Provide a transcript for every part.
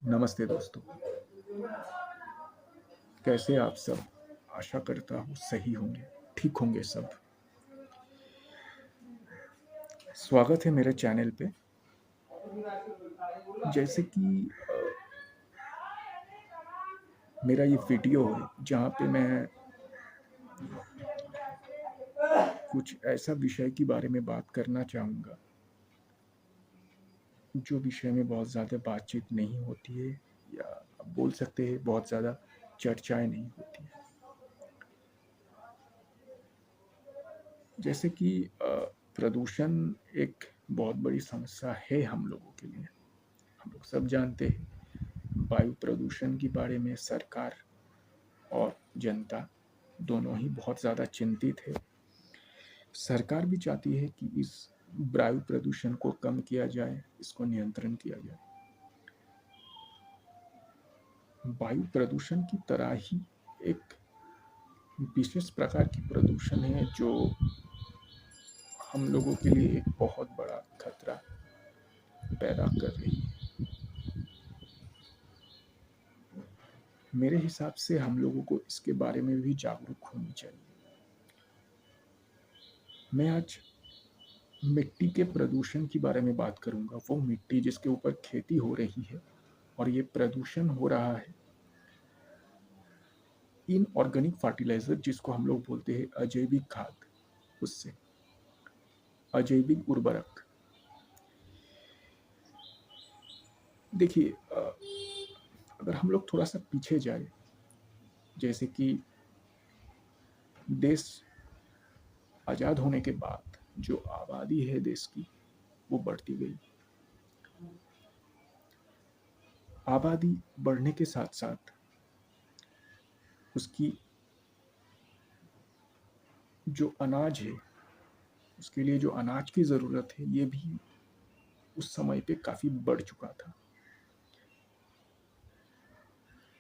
नमस्ते दोस्तों, कैसे आप सब? आशा करता हूँ सही होंगे, ठीक होंगे सब। स्वागत है मेरे चैनल पे। जैसे कि मेरा ये वीडियो है जहाँ पे मैं कुछ ऐसा विषय के बारे में बात करना चाहूँगा, जो विषय में बहुत ज़्यादा बातचीत नहीं होती है या आप बोल सकते हैं बहुत ज़्यादा चर्चाएँ नहीं होती हैं। जैसे कि प्रदूषण एक बहुत बड़ी समस्या है हम लोगों के लिए। हम लोग सब जानते हैं, वायु प्रदूषण के बारे में सरकार और जनता दोनों ही बहुत ज़्यादा चिंतित है। सरकार भी चाहती है कि इस वायु प्रदूषण को कम किया जाए, इसको नियंत्रण किया जाए। वायु प्रदूषण की तरह ही एक विशेष प्रकार की प्रदूषण है जो हम लोगों के लिए एक बहुत बड़ा खतरा पैदा कर रही है। मेरे हिसाब से हम लोगों को इसके बारे में भी जागरूक होनी चाहिए। मैं आज मिट्टी के प्रदूषण के बारे में बात करूंगा। वो मिट्टी जिसके ऊपर खेती हो रही है और ये प्रदूषण हो रहा है इनऑर्गेनिक फर्टिलाइजर, जिसको हम लोग बोलते हैं अजैविक खाद, उससे अजैविक उर्वरक। देखिए, अगर हम लोग थोड़ा सा पीछे जाए, जैसे कि देश आज़ाद होने के बाद जो आबादी है देश की, वो बढ़ती गई। आबादी बढ़ने के साथ साथ उसकी जो अनाज है, उसके लिए जो अनाज की ज़रूरत है, ये भी उस समय पे काफ़ी बढ़ चुका था।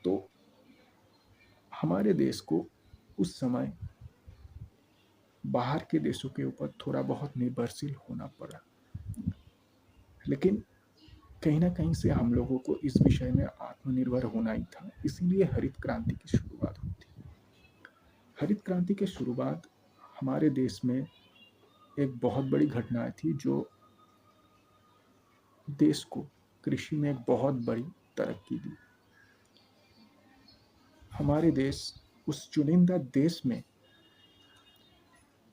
तो हमारे देश को उस समय बाहर के देशों के ऊपर थोड़ा बहुत निर्भरशील होना पड़ा। लेकिन कहीं ना कहीं से हम लोगों को इस विषय में आत्मनिर्भर होना ही था, इसीलिए हरित क्रांति की शुरुआत हुई थी। हरित क्रांति की शुरुआत हमारे देश में एक बहुत बड़ी घटना थी, जो देश को कृषि में एक बहुत बड़ी तरक्की दी। हमारे देश उस चुनिंदा देश में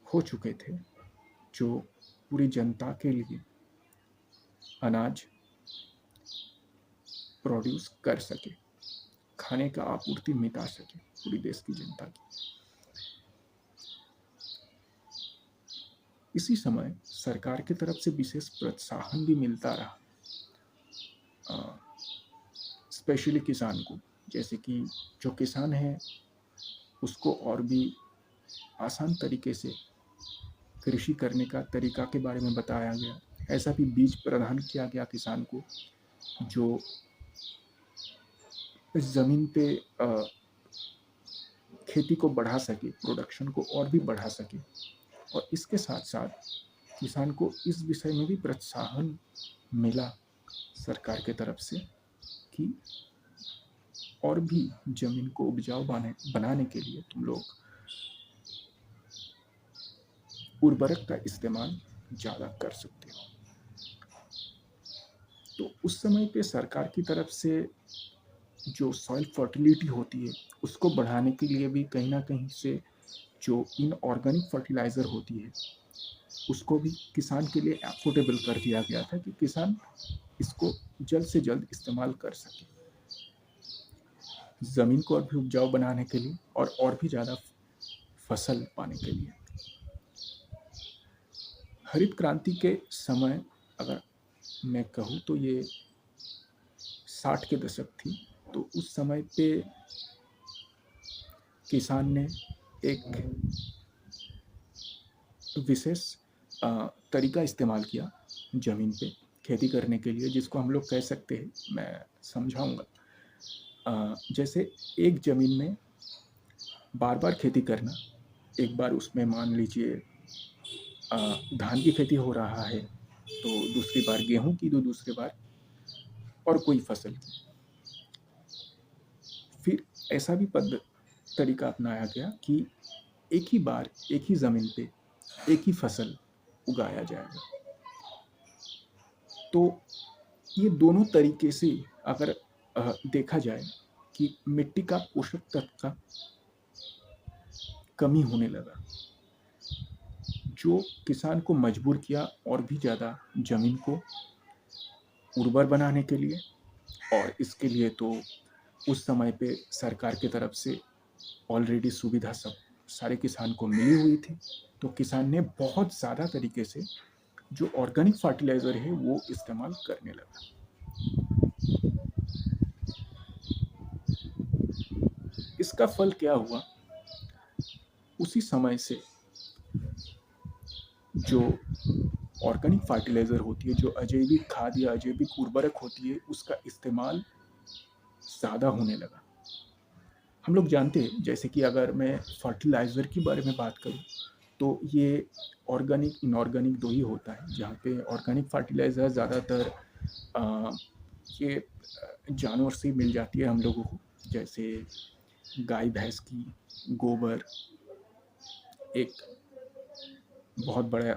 हो चुके थे जो पूरी जनता के लिए अनाज प्रोड्यूस कर सके, खाने का आपूर्ति मिटा सके पूरी देश की जनता की। इसी समय सरकार की तरफ से विशेष प्रोत्साहन भी मिलता रहा, स्पेशली किसान को। जैसे कि जो किसान है उसको और भी आसान तरीके से कृषि करने का तरीका के बारे में बताया गया। ऐसा भी बीज प्रदान किया गया किसान को, जो इस ज़मीन पे खेती को बढ़ा सके, प्रोडक्शन को और भी बढ़ा सके। और इसके साथ साथ किसान को इस विषय में भी प्रोत्साहन मिला सरकार के तरफ से कि और भी ज़मीन को उपजाऊ बनाने के लिए तुम लोग उर्वरक का इस्तेमाल ज़्यादा कर सकते हो। तो उस समय पे सरकार की तरफ से जो सॉइल फर्टिलिटी होती है उसको बढ़ाने के लिए भी कहीं ना कहीं से जो इनऑर्गेनिक फर्टिलाइज़र होती है उसको भी किसान के लिए अफोर्डेबल कर दिया गया था कि किसान इसको जल्द से जल्द इस्तेमाल कर सके, ज़मीन को और भी उपजाऊ बनाने के लिए और भी ज़्यादा फसल पाने के लिए। हरित क्रांति के समय अगर मैं कहूँ तो ये 60 के दशक थी। तो उस समय पे किसान ने एक विशेष तरीका इस्तेमाल किया ज़मीन पे खेती करने के लिए, जिसको हम लोग कह सकते हैं, मैं समझाऊंगा। जैसे एक ज़मीन में बार बार खेती करना। एक बार उसमें मान लीजिए धान की खेती हो रहा है, तो दूसरी बार गेहूं की, तो दूसरी बार और कोई फसल की। ऐसा भी तरीका अपनाया गया कि एक ही बार एक ही ज़मीन पे एक ही फसल उगाया जाएगा। तो ये दोनों तरीके से अगर देखा जाए कि मिट्टी का पोषक तत्व का कमी होने लगा, जो किसान को मजबूर किया और भी ज़्यादा ज़मीन को उर्वर बनाने के लिए। और इसके लिए तो उस समय पे सरकार की तरफ से ऑलरेडी सुविधा सब सारे किसान को मिली हुई थी। तो किसान ने बहुत ज़्यादा तरीके से जो ऑर्गेनिक फर्टिलाइज़र है वो इस्तेमाल करने लगा। इसका फल क्या हुआ, उसी समय से जो ऑर्गेनिक फर्टिलाइज़र होती है, जो अजैविक खाद या अजैविक उर्वरक होती है, उसका इस्तेमाल ज़्यादा होने लगा। हम लोग जानते हैं, जैसे कि अगर मैं फर्टिलाइज़र के बारे में बात करूँ, तो ये ऑर्गेनिक इनऑर्गेनिक दो ही होता है। जहाँ पे ऑर्गेनिक फर्टिलाइज़र ज़्यादातर ये जानवर से मिल जाती है हम लोगों को, जैसे गाय भैंस की गोबर एक बहुत बड़ा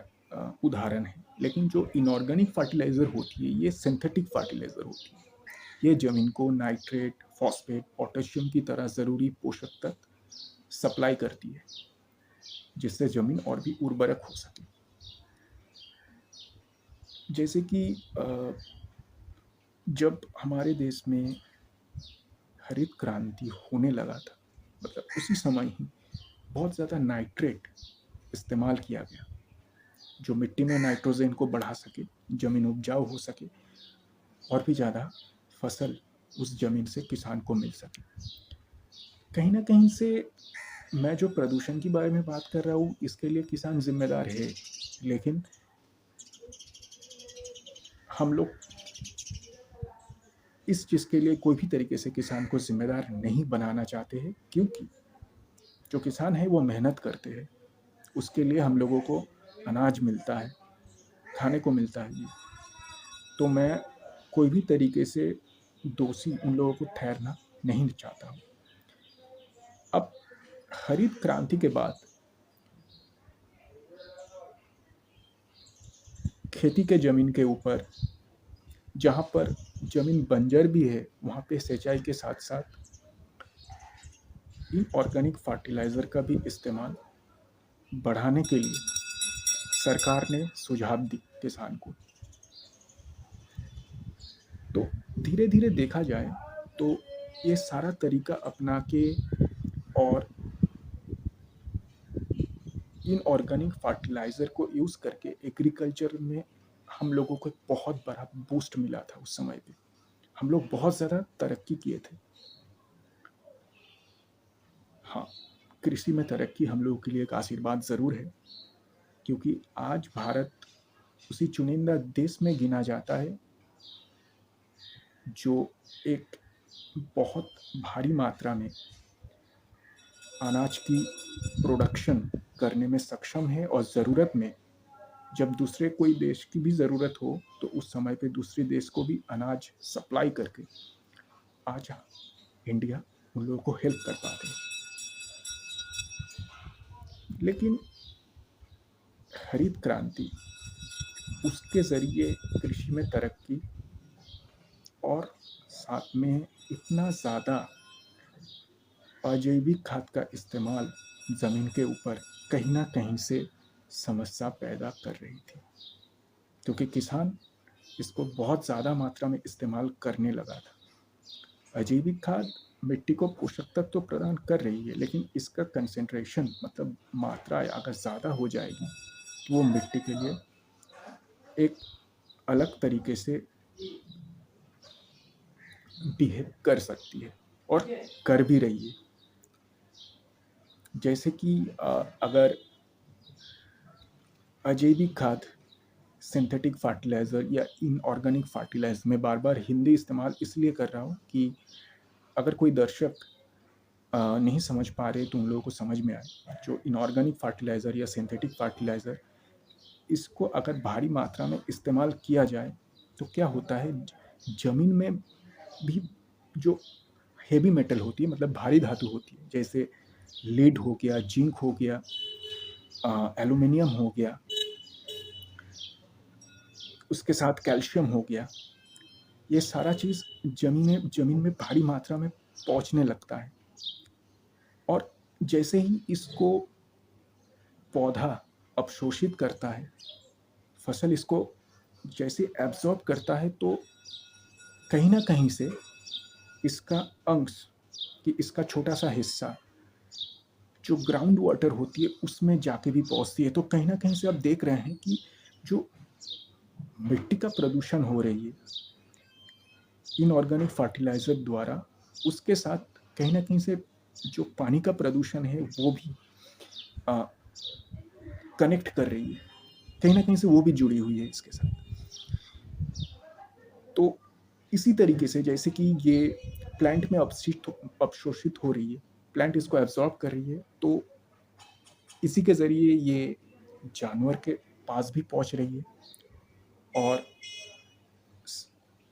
उदाहरण है। लेकिन जो इनऑर्गेनिक फर्टिलाइज़र होती है, ये सिंथेटिक फर्टिलाइज़र होती है। ये ज़मीन को नाइट्रेट, फॉस्फेट, पोटेशियम की तरह ज़रूरी पोषक तत्व सप्लाई करती है, जिससे ज़मीन और भी उर्वरक हो सके। जैसे कि जब हमारे देश में हरित क्रांति होने लगा था, मतलब उसी समय ही बहुत ज़्यादा नाइट्रेट इस्तेमाल किया गया, जो मिट्टी में नाइट्रोजन को बढ़ा सके, ज़मीन उपजाऊ हो सके और भी ज़्यादा फसल उस ज़मीन से किसान को मिल सके। कहीं ना कहीं से मैं जो प्रदूषण के बारे में बात कर रहा हूँ, इसके लिए किसान जिम्मेदार है, लेकिन हम लोग इस चीज़ के लिए कोई भी तरीके से किसान को जिम्मेदार नहीं बनाना चाहते हैं, क्योंकि जो किसान है वो मेहनत करते हैं, उसके लिए हम लोगों को अनाज मिलता है, खाने को मिलता है। तो मैं कोई भी तरीके से दोषी उन लोगों को ठहरना नहीं चाहता हूँ। अब हरित क्रांति के बाद खेती के ज़मीन के ऊपर, जहाँ पर ज़मीन बंजर भी है, वहाँ पे सिंचाई के साथ साथ इन ऑर्गेनिक फर्टिलाइज़र का भी इस्तेमाल बढ़ाने के लिए सरकार ने सुझाव दी किसान को। तो धीरे धीरे देखा जाए तो ये सारा तरीका अपना के और इन ऑर्गेनिक फर्टिलाइज़र को यूज़ करके एग्रीकल्चर में हम लोगों को एक बहुत बड़ा बूस्ट मिला था। उस समय पे हम लोग बहुत ज़्यादा तरक्की किए थे। हाँ, कृषि में तरक्की हम लोगों के लिए एक आशीर्वाद ज़रूर है, क्योंकि आज भारत उसी चुनिंदा देश में गिना जाता है जो एक बहुत भारी मात्रा में अनाज की प्रोडक्शन करने में सक्षम है। और ज़रूरत में जब दूसरे कोई देश की भी ज़रूरत हो, तो उस समय पे दूसरे देश को भी अनाज सप्लाई करके आज इंडिया उन लोगों को हेल्प कर पाते हैं। लेकिन हरित क्रांति, उसके ज़रिए कृषि में तरक्की और साथ में इतना ज़्यादा अजैविक खाद का इस्तेमाल ज़मीन के ऊपर कहीं ना कहीं से समस्या पैदा कर रही थी, क्योंकि किसान इसको बहुत ज़्यादा मात्रा में इस्तेमाल करने लगा था। अजैविक खाद मिट्टी को पोषक तत्व तो प्रदान कर रही है, लेकिन इसका कंसेंट्रेशन मतलब मात्रा अगर ज़्यादा हो जाएगी तो वो मिट्टी के लिए एक अलग तरीके से बिहेव कर सकती है और कर भी रही है। जैसे कि अगर अजैविक खाद, सिंथेटिक फर्टिलाइज़र या इनऑर्गेनिक फर्टिलाइज़र, मैं बार बार हिंदी इस्तेमाल इसलिए कर रहा हूँ कि अगर कोई दर्शक नहीं समझ पा रहे तो उन लोगों को समझ में आए। जो इनऑर्गेनिक फर्टिलाइज़र या सिंथेटिक फर्टिलाइज़र, इसको अगर भारी मात्रा में इस्तेमाल किया जाए तो क्या होता है, ज़मीन में भी जो हेवी मेटल होती है, मतलब भारी धातु होती है, जैसे लीड हो गया, जिंक हो गया, एल्यूमिनियम हो गया, उसके साथ कैल्शियम हो गया, ये सारा चीज़ जमीन में भारी मात्रा में पहुंचने लगता है। और जैसे ही इसको पौधा अवशोषित करता है, फसल इसको जैसे एब्जॉर्ब करता है, तो कहीं ना कहीं से इसका अंश, कि इसका छोटा सा हिस्सा जो ग्राउंड वाटर होती है उसमें जाके भी पहुंचती है। तो कहीं ना कहीं से आप देख रहे हैं कि जो मिट्टी का प्रदूषण हो रही है इनऑर्गेनिक फर्टिलाइजर द्वारा, उसके साथ कहीं ना कहीं से जो पानी का प्रदूषण है वो भी कनेक्ट कर रही है, कहीं ना कहीं से वो भी जुड़ी हुई है इसके साथ। तो इसी तरीके से जैसे कि ये प्लांट में अवशोषित हो रही है, प्लांट इसको एब्जॉर्ब कर रही है, तो इसी के ज़रिए ये जानवर के पास भी पहुंच रही है, और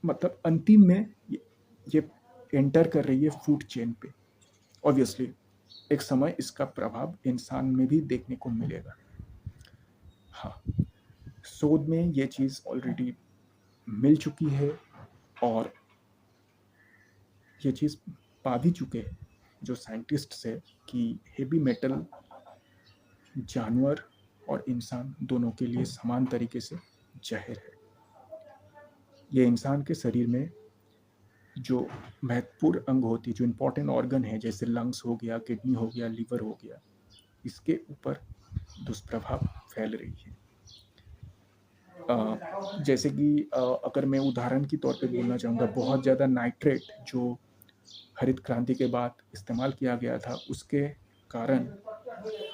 मतलब अंतिम में ये एंटर कर रही है फूड चेन पे। ऑब्वियसली एक समय इसका प्रभाव इंसान में भी देखने को मिलेगा। हाँ, शोध में ये चीज़ ऑलरेडी मिल चुकी है, और ये चीज़ पा भी चुके हैं जो साइंटिस्ट्स है कि हेवी मेटल जानवर और इंसान दोनों के लिए समान तरीके से जहर है। ये इंसान के शरीर में जो महत्वपूर्ण अंग होती है, जो इम्पोर्टेंट ऑर्गन है, जैसे लंग्स हो गया, किडनी हो गया, लिवर हो गया, इसके ऊपर दुष्प्रभाव फैल रही है। जैसे कि अगर मैं उदाहरण के तौर पे बोलना चाहूँगा, बहुत ज़्यादा नाइट्रेट जो हरित क्रांति के बाद इस्तेमाल किया गया था, उसके कारण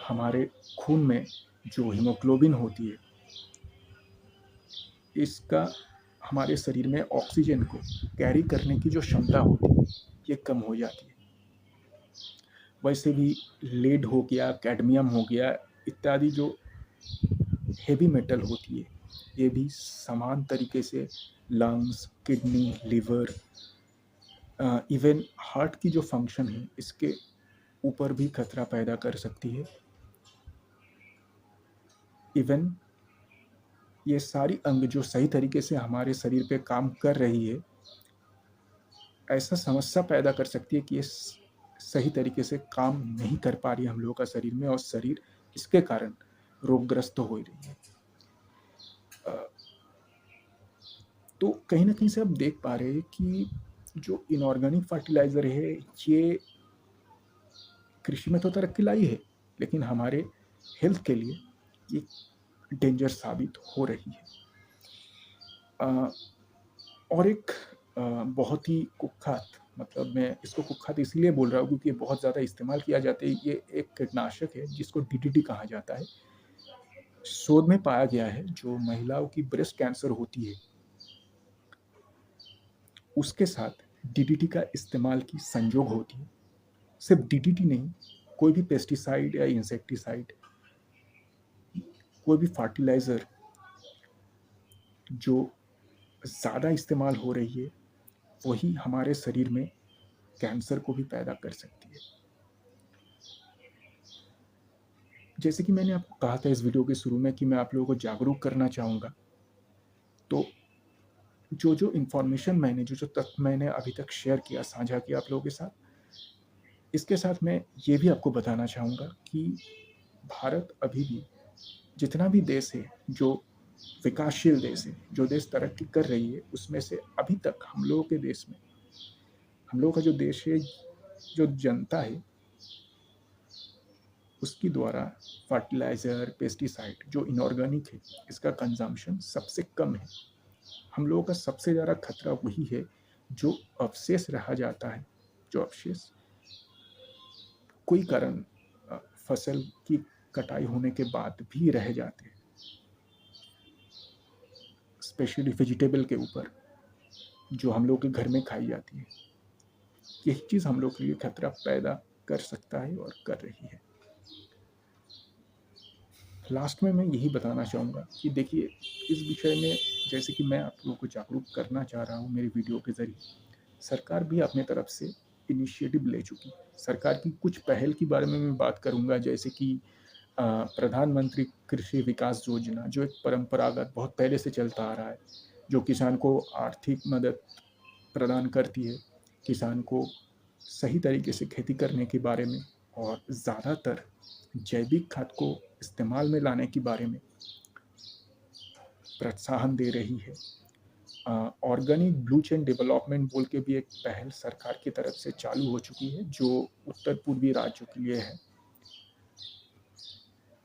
हमारे खून में जो हीमोग्लोबिन होती है, इसका हमारे शरीर में ऑक्सीजन को कैरी करने की जो क्षमता होती है ये कम हो जाती है। वैसे भी लेड हो गया, कैडमियम हो गया, इत्यादि जो हेवी मेटल होती है, ये भी समान तरीके से lungs, kidney, liver, even heart की जो फंक्शन है इसके ऊपर भी खतरा पैदा कर सकती है। इवन ये सारी अंग जो सही तरीके से हमारे शरीर पे काम कर रही है, ऐसा समस्या पैदा कर सकती है कि ये सही तरीके से काम नहीं कर पा रही है हम लोगों का शरीर में, और शरीर इसके कारण रोगग्रस्त हो रही है। तो कहीं ना कहीं से आप देख पा रहे हैं कि जो इनऑर्गेनिक फर्टिलाइजर है ये कृषि में तो तरक्की लाई है, लेकिन हमारे हेल्थ के लिए ये डेंजर साबित हो रही है। और एक बहुत ही कुख्यात, मतलब मैं इसको कुख्यात इसलिए बोल रहा हूँ क्योंकि ये बहुत ज़्यादा इस्तेमाल किया जाता है, ये एक कीटनाशक है जिसको डीडीटी कहा जाता है। शोध में पाया गया है जो महिलाओं की ब्रेस्ट कैंसर होती है उसके साथ डीडीटी का इस्तेमाल की संजोग होती है। सिर्फ डीडीटी नहीं, कोई भी पेस्टिसाइड या इंसेक्टिसाइड, कोई भी फर्टिलाइज़र जो ज़्यादा इस्तेमाल हो रही है वही हमारे शरीर में कैंसर को भी पैदा कर सकती है। जैसे कि मैंने आपको कहा था इस वीडियो के शुरू में कि मैं आप लोगों को जागरूक करना चाहूँगा, तो जो जो इन्फॉर्मेशन मैंने, जो जो तथ्य मैंने अभी तक शेयर किया, साझा किया आप लोगों के साथ, इसके साथ मैं ये भी आपको बताना चाहूँगा कि भारत अभी भी, जितना भी देश है जो विकासशील देश है, जो देश तरक्की कर रही है, उसमें से अभी तक हम लोगों के देश में, हम लोगों का जो देश है, जो जनता है, उसकी द्वारा फर्टिलाइज़र, पेस्टिसाइड जो इनऑर्गेनिक है, इसका कंजम्पशन सबसे कम है। हम लोगों का सबसे ज़्यादा खतरा वही है जो अवशेष रह जाता है, जो अवशेष कोई कारण फसल की कटाई होने के बाद भी रह जाते हैं, स्पेशली वेजिटेबल के ऊपर जो हम लोग के घर में खाई जाती है। यही चीज़ हम लोग के लिए खतरा पैदा कर सकता है और कर रही है। लास्ट में मैं यही बताना चाहूँगा कि देखिए, इस विषय में जैसे कि मैं आप लोगों को जागरूक करना चाह रहा हूँ मेरी वीडियो के ज़रिए, सरकार भी अपने तरफ से इनिशिएटिव ले चुकी है। सरकार की कुछ पहल के बारे में मैं बात करूँगा, जैसे कि प्रधानमंत्री कृषि विकास योजना, जो एक परंपरागत बहुत पहले से चलता आ रहा है, जो किसान को आर्थिक मदद प्रदान करती है, किसान को सही तरीके से खेती करने के बारे में और ज़्यादातर जैविक खाद को इस्तेमाल में लाने के बारे में प्रोत्साहन दे रही है। ऑर्गेनिक ब्लू चेन डेवलपमेंट बोल के भी एक पहल सरकार की तरफ से चालू हो चुकी है, जो उत्तर पूर्वी राज्यों के लिए है।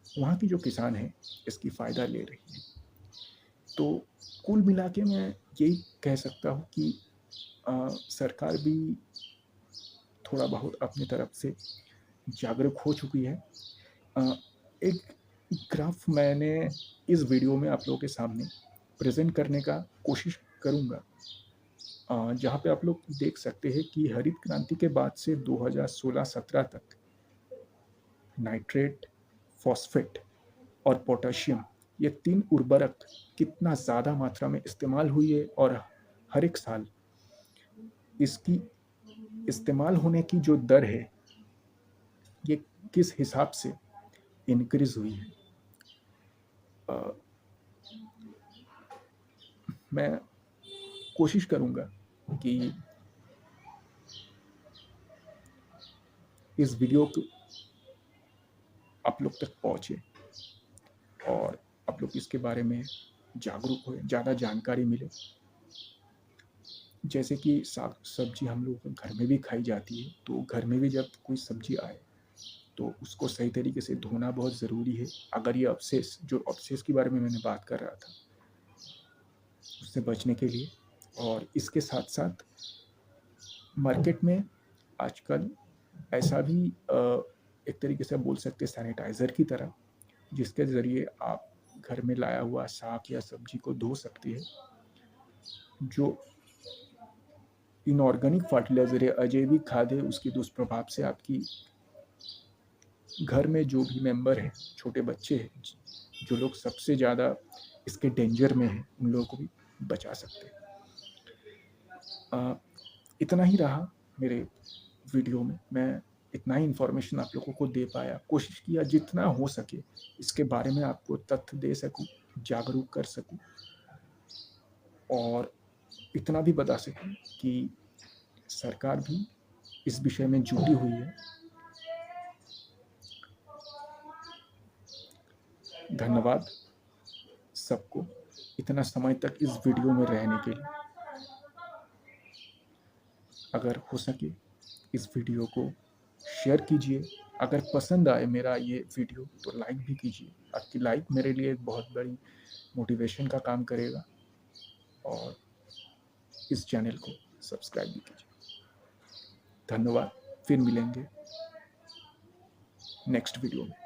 वहाँ की जो किसान है इसकी फ़ायदा ले रही है। तो कुल मिला के मैं यही कह सकता हूँ कि सरकार भी थोड़ा बहुत अपनी तरफ से जागरूक हो चुकी है। एक ग्राफ मैंने इस वीडियो में आप लोगों के सामने प्रेजेंट करने का कोशिश करूँगा, जहाँ पे आप लोग देख सकते हैं कि हरित क्रांति के बाद से 2016-17 तक नाइट्रेट, फॉस्फेट और पोटेशियम, ये 3 उर्वरक कितना ज़्यादा मात्रा में इस्तेमाल हुई है और हर एक साल इसकी इस्तेमाल होने की जो दर है, ये किस हिसाब से इंक्रीज़ हुई है। मैं कोशिश करूँगा कि इस वीडियो को आप लोग तक पहुँचे और आप लोग इसके बारे में जागरूक हो, ज़्यादा जानकारी मिले। जैसे कि साग सब्जी हम लोग घर में भी खाई जाती है, तो घर में भी जब कोई सब्जी आए तो उसको सही तरीके से धोना बहुत ज़रूरी है। अगर ये अवशेष के बारे में मैंने बात कर रहा था, उससे बचने के लिए। और इसके साथ साथ मार्केट में आजकल ऐसा भी एक तरीके से बोल सकते हैं सैनिटाइज़र की तरह, जिसके ज़रिए आप घर में लाया हुआ साग या सब्जी को धो सकते हैं। जो इनऑर्गेनिक फर्टिलाइज़र है, अजैविक खाद है, उसके दुष्प्रभाव से आपकी घर में जो भी मेंबर हैं, छोटे बच्चे हैं, जो लोग सबसे ज़्यादा इसके डेंजर में हैं, उन लोगों को भी बचा सकते हैं। इतना ही रहा मेरे वीडियो में। मैं इतना ही इन्फॉर्मेशन आप लोगों को दे पाया। कोशिश किया जितना हो सके इसके बारे में आपको तथ्य दे सकूं, जागरूक कर सकूं और इतना भी बता सकूं कि सरकार भी इस विषय में जुटी हुई है। धन्यवाद सबको इतना समय तक इस वीडियो में रहने के लिए। अगर हो सके इस वीडियो को शेयर कीजिए। अगर पसंद आए मेरा ये वीडियो तो लाइक भी कीजिए। आपकी लाइक मेरे लिए एक बहुत बड़ी मोटिवेशन का काम करेगा। और इस चैनल को सब्सक्राइब भी कीजिए। धन्यवाद। फिर मिलेंगे नेक्स्ट वीडियो में।